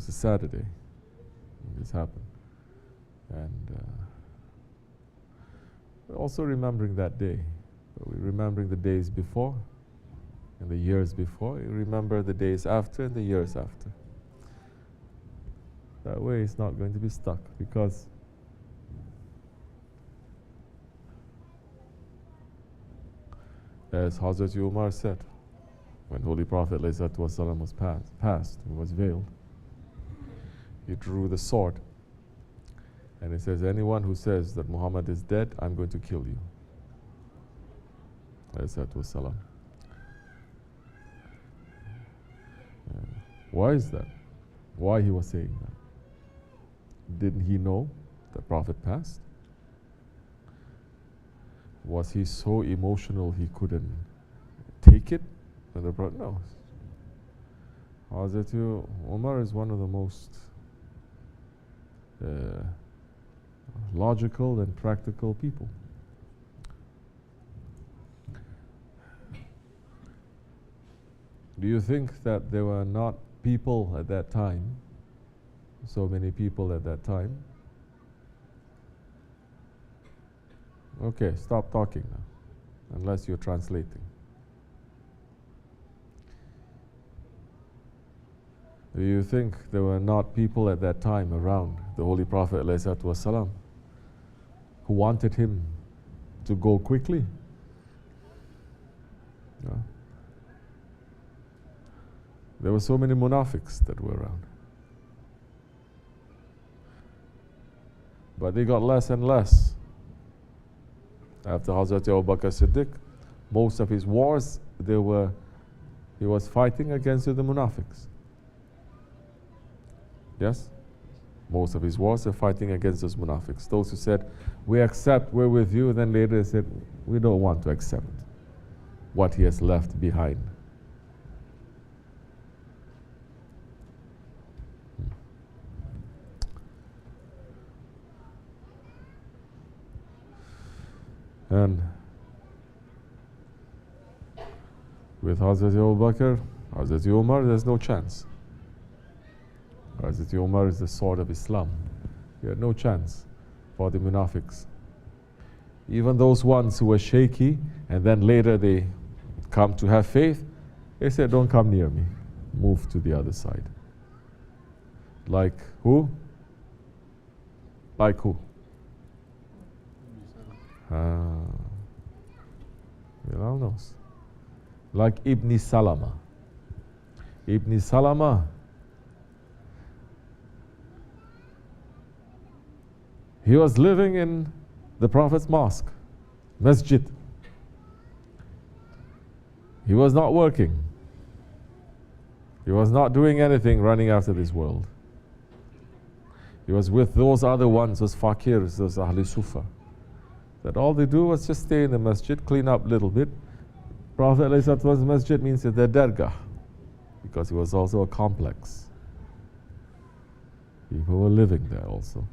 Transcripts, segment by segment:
was a Saturday. This happened. And we're also remembering that day. We're remembering the days before and the years before. You remember the days after and the years after. That way it's not going to be stuck, because as Hazrat Umar said, when Holy Prophet ﷺ was passed, he was veiled, he drew the sword and he says, anyone who says that Muhammad is dead, I'm going to kill you. ﷺ. Why is that? Why he was saying that? Didn't he know the Prophet passed? Was he so emotional he couldn't take it? And the Prophet, no. Hazrat Umar is one of the most logical and practical people. Do you think that there were not people at that time, so many people at that time? Okay, stop talking now, unless you're translating. Do you think there were not people at that time around the Holy Prophet ﷺ who wanted him to go quickly? No. There were so many munafiqs that were around. But they got less and less. After Hazrat Abu Bakr Siddiq, most of his wars, he was fighting against the munafiqs. Yes? Most of his wars are fighting against those munafiqs. Those who said, we accept, we're with you, then later they said, we don't want to accept what he has left behind. And with Hazrat Abu Bakr, Hazrat Umar, there's no chance. Hazrat Umar is the sword of Islam. He had no chance for the munafiqs. Even those ones who were shaky and then later they come to have faith, they said, don't come near me. Move to the other side. Like who? Like who? Bilal knows. Like Ibn Salama. Ibn Salama, he was living in the Prophet's mosque, masjid. He was not working. He was not doing anything running after this world. He was with those other ones, those fakirs, those Ahli Sufa. That all they do was just stay in the masjid, clean up a little bit. Prophet ﷺ's masjid means the dargah, because it was also a complex. People were living there also.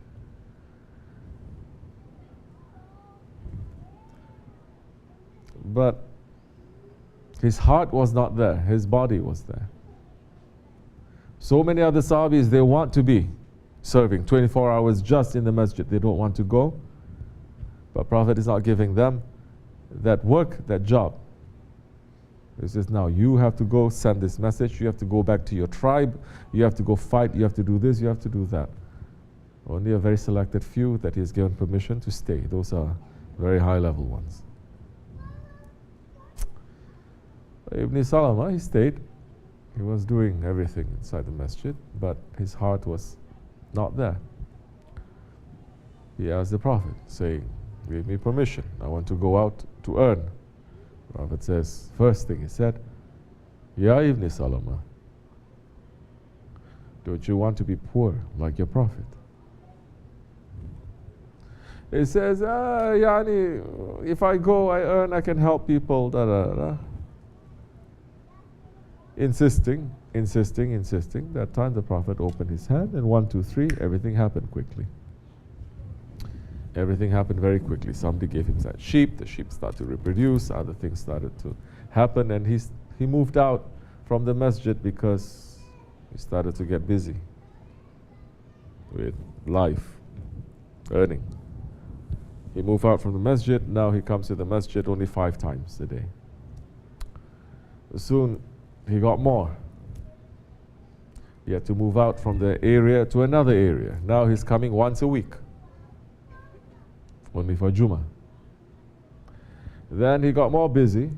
But his heart was not there, his body was there. So many other Sahabis, they want to be serving 24 hours just in the masjid. They don't want to go. But Prophet is not giving them that work, that job. He says, now you have to go send this message, you have to go back to your tribe, you have to go fight, you have to do this, you have to do that. Only a very selected few that he has given permission to stay. Those are very high level ones. Ibn Salama, he stayed. He was doing everything inside the masjid, but his heart was not there. He asked the Prophet, saying, give me permission, I want to go out to earn. The Prophet says, first thing he said, Ya Ibn Salama, don't you want to be poor like your Prophet? He says, yani, if I go, I earn, I can help people, da da da. Insisting. That time the Prophet opened his hand and 1, 2, 3, everything happened quickly. Everything happened very quickly. Somebody gave him that sheep, the sheep started to reproduce, other things started to happen, and he moved out from the masjid because he started to get busy with life, earning. He moved out from the masjid. Now he comes to the masjid only 5 times a day. Soon he got more. He had to move out from the area to another area. Now he's coming once a week, only for Jummah. Then he got more busy.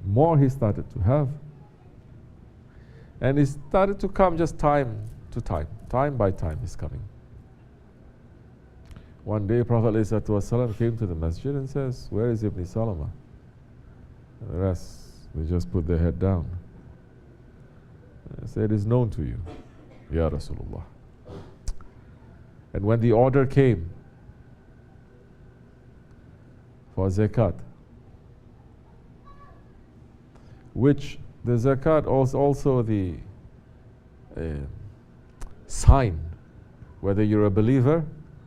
More he started to have. And he started to come just time to time. Time by time he's coming. One day Prophet ﷺ came to the masjid and says, "Where is Ibn Salama?" And the rest, they just put their head down. I said, "It is known to you, Ya Rasulullah." And when the order came for zakat, which the zakat was also the sign whether you're a believer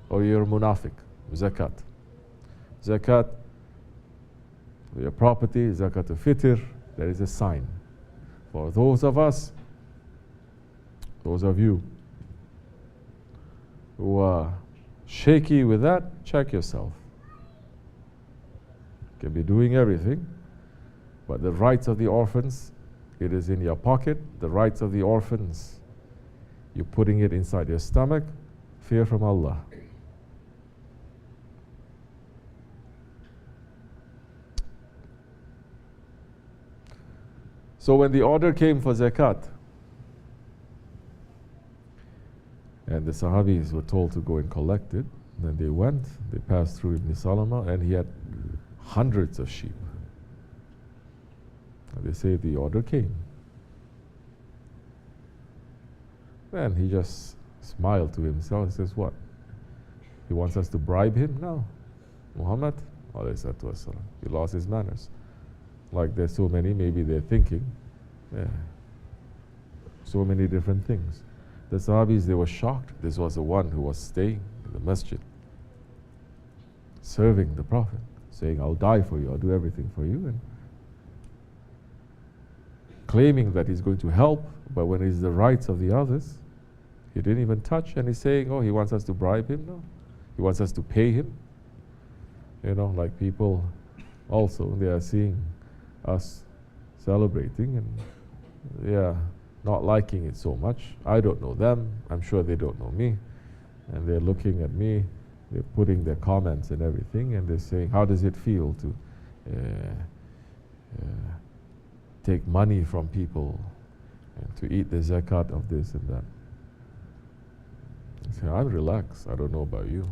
or you're a munafiq. Zakat. Zakat, your property, zakat al-fitr, there is a sign. For those of us, those of you who are shaky with that, check yourself. You can be doing everything, but the rights of the orphans, it is in your pocket. The rights of the orphans, you're putting it inside your stomach. Fear from Allah. So when the order came for zakat, and the Sahabis were told to go and collect it, then they went, they passed through Ibn Salama, and he had hundreds of sheep. And they say the order came. Then he just smiled to himself and says, "What? He wants us to bribe him? No. Muhammad, he lost his manners." Like there's so many, maybe they're thinking, so many different things. The Sahabis, they were shocked. This was the one who was staying in the masjid, serving the Prophet, saying, "I'll die for you, I'll do everything for you," and claiming that he's going to help, but when it's the rights of the others, he didn't even touch, and he's saying, "Oh, he wants us to bribe him?" No. He wants us to pay him. You know, like people also, they are seeing us celebrating and they are not liking it so much. I don't know them. I'm sure they don't know me. And they're looking at me. They're putting their comments and everything, and they're saying, "How does it feel to take money from people and to eat the zakat of this and that?" I say, "I'm relaxed. I don't know about you,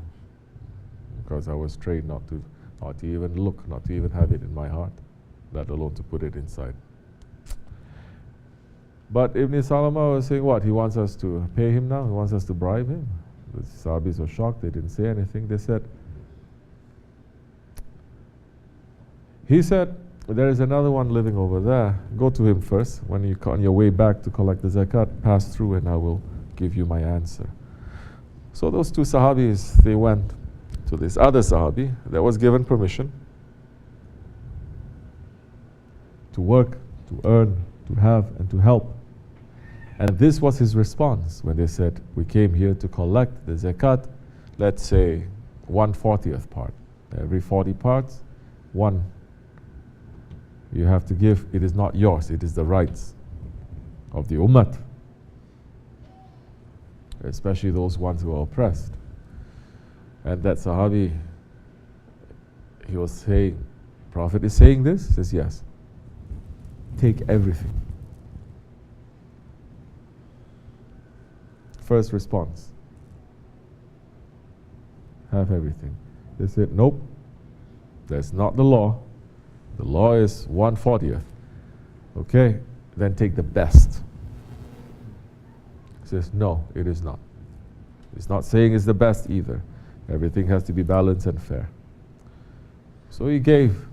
because I was trained not to even look, not to even have it in my heart, let alone to put it inside." But Ibn Salama was saying, what? He wants us to pay him now? He wants us to bribe him? The Sahabis were shocked. They didn't say anything. They said, he said, "There is another one living over there. Go to him first. When you on your way back to collect the zakat, pass through and I will give you my answer." So those 2 Sahabis, they went to this other Sahabi that was given permission to work, to earn, to have, and to help. And this was his response when they said, "We came here to collect the zakat, let's say 1/40th part. Every 40 parts, one you have to give. It is not yours, it is the rights of the ummah, especially those ones who are oppressed." And that Sahabi, he was saying, "Prophet is saying this?" He says, "Yes. Take everything." First response, have everything. They said, "Nope, that's not the law. The law is 1/40th. Okay, then take the best." He says, "No, it is not. It's not saying it's the best either. Everything has to be balanced and fair." So he gave.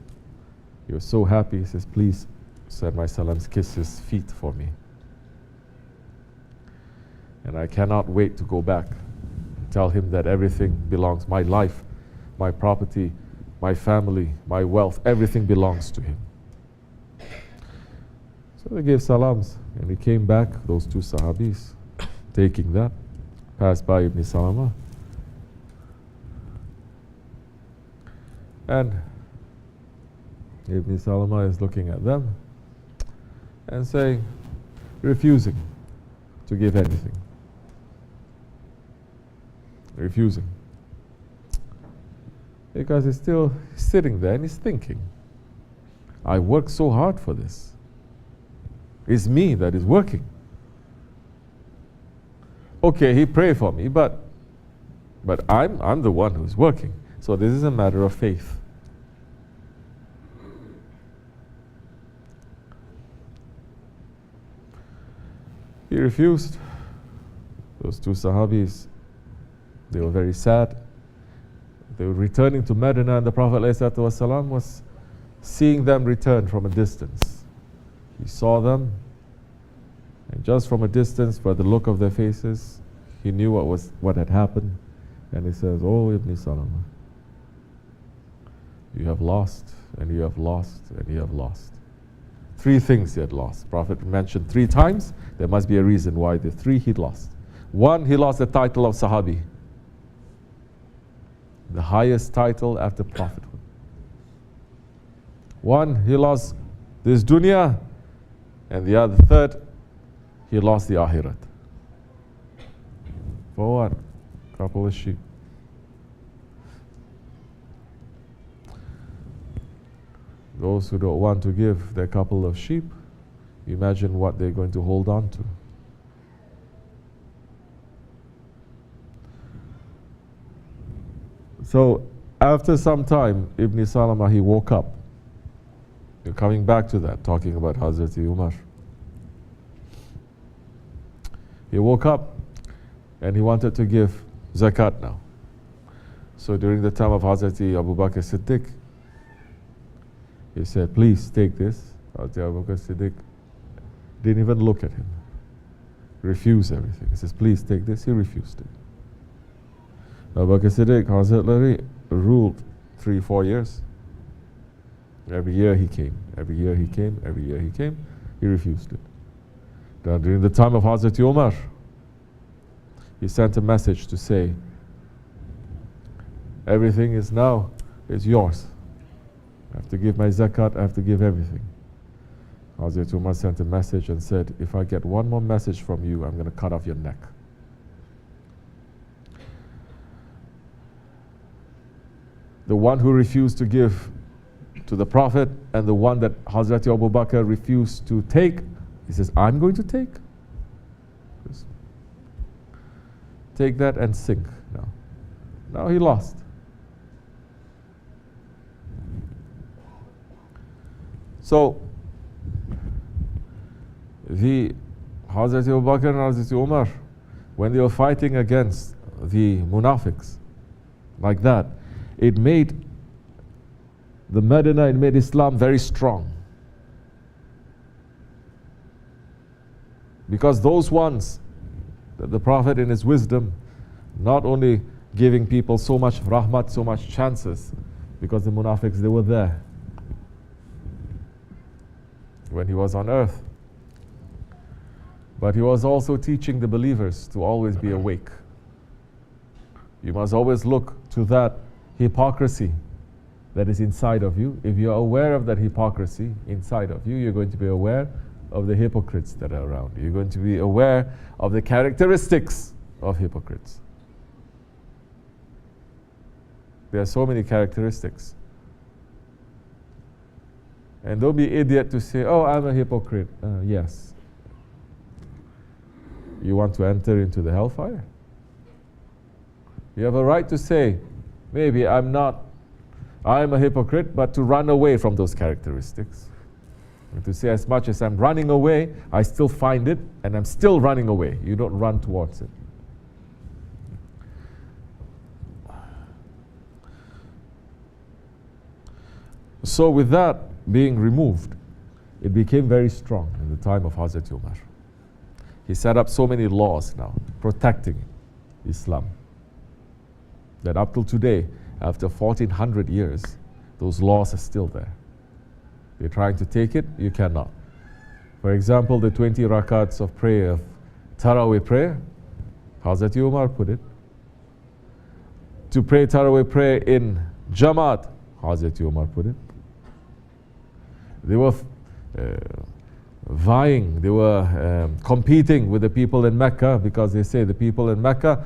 He was so happy. He says, "Please send my salams, kiss his feet for me. And I cannot wait to go back and tell him that everything belongs, my life, my property, my family, my wealth, everything belongs to him." So they gave salams, and he came back, those 2 Sahabis, taking that. passed by Ibn Salama. And Ibn Salama is looking at them and saying, refusing to give anything. Refusing. Because he's still sitting there and he's thinking, I worked so hard for this. It's me that is working. Okay, he prayed for me, but I'm the one who's working. So this is a matter of faith. He refused. Those two Sahabis, they were very sad. They were returning to Medina, and the Prophet ﷺ was seeing them return from a distance. He saw them, and just from a distance, by the look of their faces, he knew what had happened. And he says, "Oh, Ibn Salama, you have lost, and you have lost, and you have lost." 3 things he had lost. Prophet mentioned 3 times. There must be a reason why the 3 he'd lost. 1, he lost the title of Sahabi, the highest title after prophethood. 1, he lost this dunya, and the other 3rd, he lost the akhirat. For what? Couple of sheep. Those who don't want to give their couple of sheep, imagine what they're going to hold on to. So after some time, Ibn Salama, he woke up. You're coming back to that, talking about Hazrat Umar. He woke up and he wanted to give zakat now. So during the time of Hazrat Abu Bakr Siddiq, he said, please take this. Hazrat Abu Bakr Siddiq didn't even look at him. Refused everything. He says, please take this. He refused it. Abu Bakr Siddiq, Hazrat Lari, ruled 3-4 years. Every year he came. Every year he came. Every year he came. He refused it. Now during the time of Hazrat Umar, he sent a message to say, everything is yours. I have to give my zakat, I have to give everything. Hazrat Umar sent a message and said, if I get one more message from you, I'm going to cut off your neck. The one who refused to give to the Prophet and the one that Hazrat Abu Bakr refused to take, he says, I'm going to take. Just take that and sink now. Now he lost. So, the Hazrat Abu Bakr and Hazrat Umar, when they were fighting against the munafiqs, like that, it made the Medina, it made Islam very strong. Because those ones, that the Prophet in his wisdom, not only giving people so much rahmat, so much chances, because the munafiqs, they were there when he was on earth. But he was also teaching the believers to always be awake. You must always look to that hypocrisy that is inside of you. If you're aware of that hypocrisy inside of you, you're going to be aware of the hypocrites that are around you. You're going to be aware of the characteristics of hypocrites. There are so many characteristics. And don't be idiot to say, oh, I'm a hypocrite. Yes. You want to enter into the hellfire? You have a right to say, maybe I'm a hypocrite, but to run away from those characteristics. And to say, as much as I'm running away, I still find it, and I'm still running away. You don't run towards it. So with that being removed, it became very strong in the time of Hazrat Umar. He set up so many laws now, protecting Islam, that up till today, after 1400 years, those laws are still there. You're trying to take it, you cannot. For example, the 20 rakats of prayer, of Taraweeh prayer, Hazrat Umar put it. To pray Taraweeh prayer in Jamaat, Hazrat Umar put it. They were vying, they were competing with the people in Mecca, because they say the people in Mecca,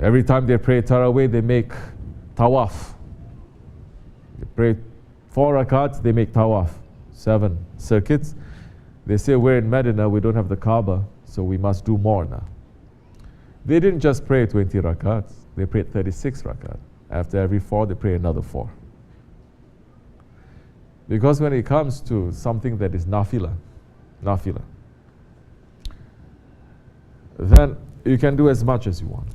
every time they pray Taraweeh, they make tawaf. They pray 4 rakats, they make tawaf, 7 circuits. They say, we're in Medina, we don't have the Kaaba, so we must do more now. They didn't just pray 20 rakats, they prayed 36 rakat. After every 4, they pray another 4. Because when it comes to something that is nafila, then you can do as much as you want.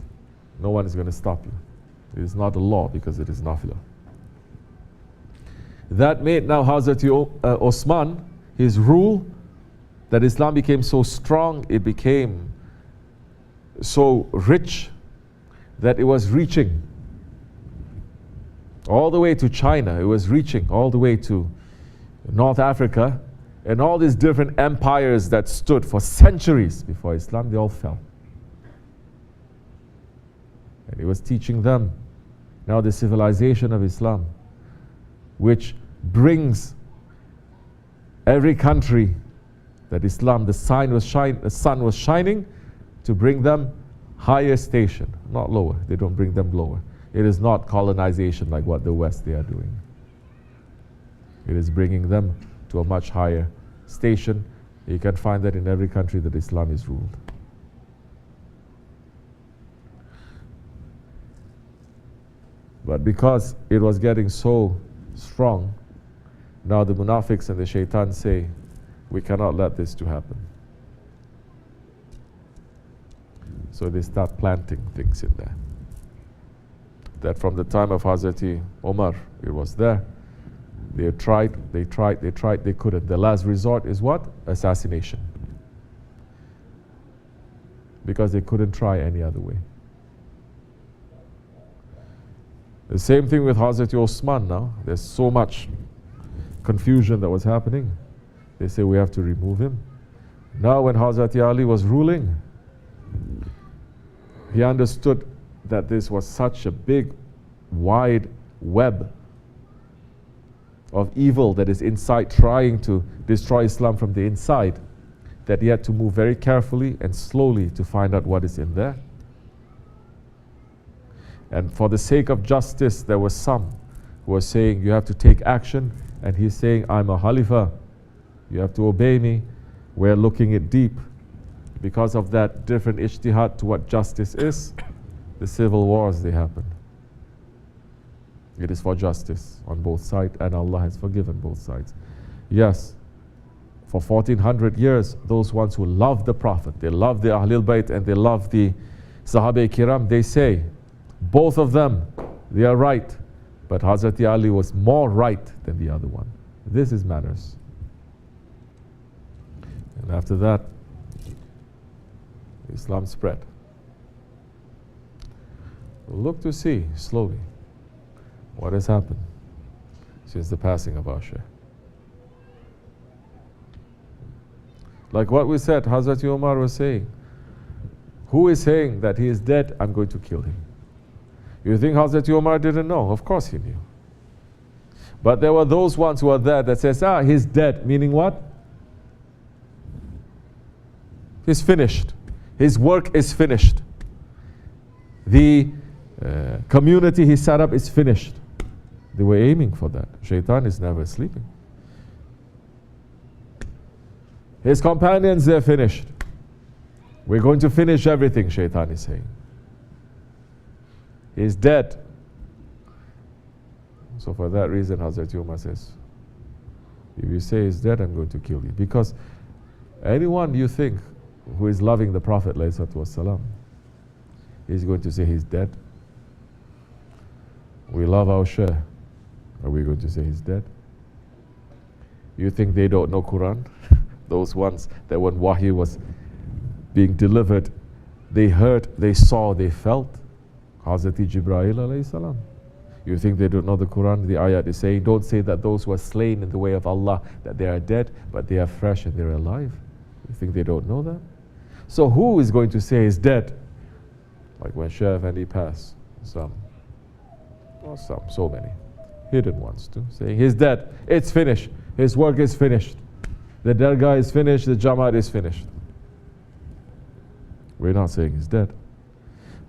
No one is going to stop you. It is not a law because it is nafila. That made now Hazrat Osman, his rule, that Islam became so strong, it became so rich, that it was reaching all the way to China. It was reaching all the way to North Africa, and all these different empires that stood for centuries before Islam, they all fell. And he was teaching them now the civilization of Islam, which brings every country that Islam, the sun was shining to bring them higher station, not lower. They don't bring them lower. It is not colonization like what the West they are doing. It is bringing them to a much higher station. You can find that in every country that Islam is ruled. But because it was getting so strong, now the munafiqs and the shaitan say, we cannot let this to happen. So they start planting things in there. That from the time of Hazrat Umar, it was there. They tried, they couldn't. The last resort is what? Assassination. Because they couldn't try any other way. The same thing with Hazrat Osman now. There's so much confusion that was happening. They say we have to remove him. Now when Hazrat Ali was ruling, he understood that this was such a big, wide web of evil that is inside, trying to destroy Islam from the inside, that he had to move very carefully and slowly to find out what is in there. And for the sake of justice, there were some who were saying, you have to take action. And he's saying, I'm a Khalifa. You have to obey me. We're looking it deep. Because of that different ijtihad to what justice is, the civil wars, they happen. It is for justice on both sides, and Allah has forgiven both sides. Yes, for 1400 years, those ones who love the Prophet, they love the Ahlul Bayt and they love the Sahaba Kiram, they say, both of them, they are right. But Hazrat Ali was more right than the other one. This is manners. And after that, Islam spread. Look to see, slowly, what has happened since the passing of our Shaykh. Like what we said, Hazrat Umar was saying, who is saying that he is dead, I'm going to kill him? You think Hazrat Umar didn't know? Of course he knew. But there were those ones who were there that says, he's dead, meaning what? He's finished. His work is finished. The community he set up is finished. They were aiming for that. Shaitan is never sleeping. His companions, they're finished. We're going to finish everything, Shaitan is saying. He's dead. So for that reason, Hazrat Umar says, if you say he's dead, I'm going to kill you. Because anyone you think who is loving the Prophet ﷺ, he's going to say he's dead. We love our Shaykh. Are we going to say he's dead? You think they don't know Quran? Those ones that when Wahy was being delivered, they heard, they saw, they felt. Hazrat Jibreel alayhi salam. You think they don't know the Quran? The ayat is saying, don't say that those who are slain in the way of Allah, that they are dead, but they are fresh and they're alive. You think they don't know that? So who is going to say he's dead? Like when Chef and he passed, so many hidden ones too, saying he's dead, it's finished, his work is finished, the dargah is finished, the Jamaat is finished. We're not saying he's dead.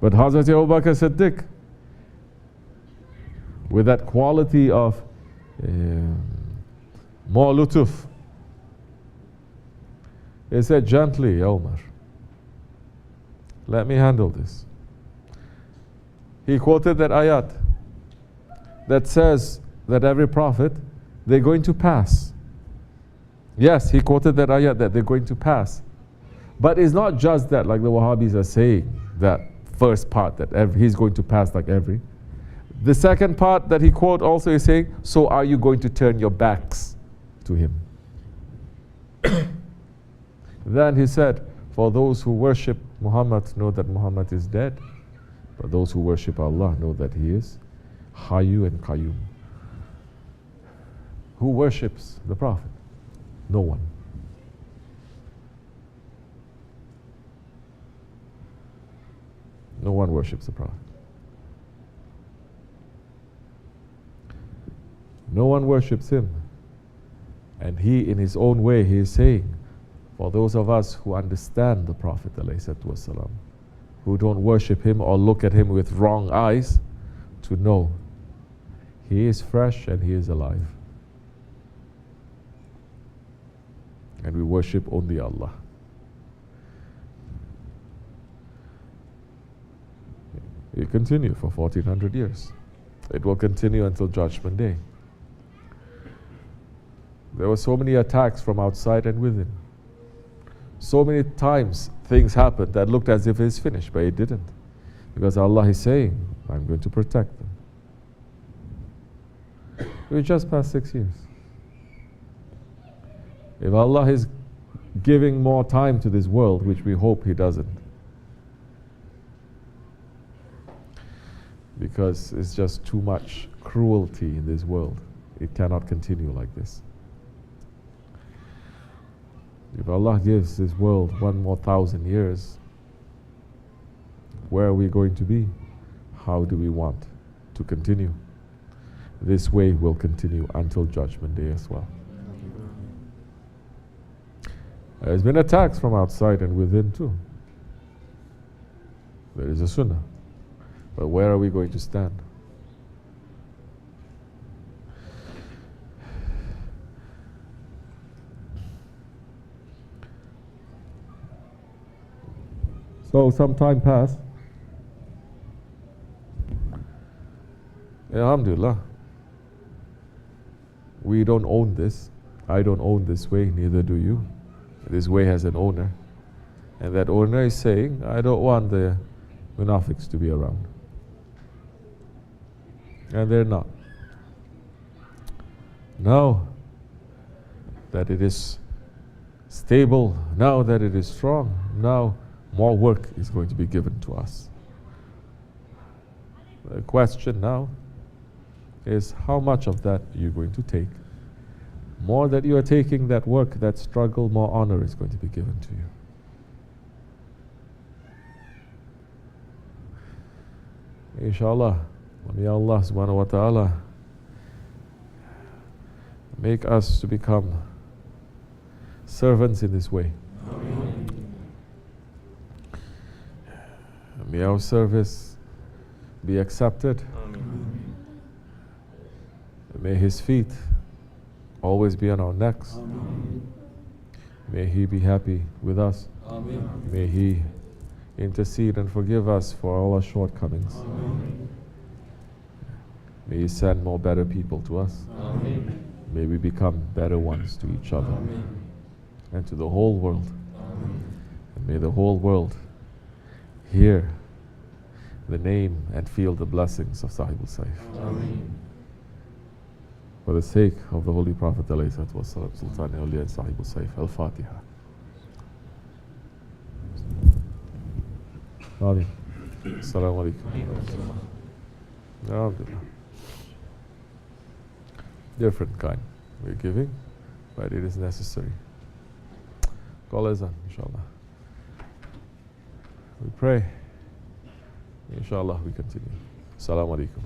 But Hazrat Abu Bakr Siddiq, with that quality of more lutuf, he said, gently, Ya Umar, let me handle this. He quoted that ayat that says that every prophet, they're going to pass. Yes, he quoted that ayat that they're going to pass. But it's not just that, like the Wahhabis are saying, that first part, that he's going to pass like every. The second part that he quote also is saying, so are you going to turn your backs to him? Then he said, for those who worship Muhammad know that Muhammad is dead, but those who worship Allah know that he is Hayyu and Qayyum. Who worships the Prophet? No one. No one worships the Prophet. No one worships him. And he, in his own way, he is saying, for those of us who understand the Prophet ﷺ, who don't worship him or look at him with wrong eyes, to know he is fresh and he is alive. And we worship only Allah. It will continue for 1400 years. It will continue until Judgment Day. There were so many attacks from outside and within. So many times things happened that looked as if it's finished, but it didn't. Because Allah is saying, I'm going to protect them. We just passed 6 years. If Allah is giving more time to this world, which we hope He doesn't, because it's just too much cruelty in this world. It cannot continue like this. If Allah gives this world 1 more 1,000 years, where are we going to be? How do we want to continue? This way will continue until Judgment Day as well. There's been attacks from outside and within too. There is a sunnah. But where are we going to stand? So some time passed. Alhamdulillah. We don't own this. I don't own this way, neither do you. This way has an owner. And that owner is saying, I don't want the munafiqs to be around. And they're not. Now that it is stable, now that it is strong, now more work is going to be given to us. The question now is, how much of that are you going to take? More that you are taking that work, that struggle, more honor is going to be given to you. Inshallah, may Allah subhanahu wa ta'ala make us to become servants in this way. Amen. May our service be accepted. Amen. May His feet always be on our necks. Amen. May He be happy with us. Amen. May He intercede and forgive us for all our shortcomings. Amen. May He send more better people to us. Amen. May we become better ones to each other. Amen. And to the whole world. Amen. And may the whole world hear the name and feel the blessings of Sahib al-Saif. Amen. For the sake of the Holy Prophet Sultan al-Awliya and Sahib al-Saif. Al-Fatiha. Amin. Assalamu alaikum. Alhamdulillah. Different kind we're giving, but it is necessary. Call azan, inshallah. We pray Inshallah, we continue. Assalamu alaikum.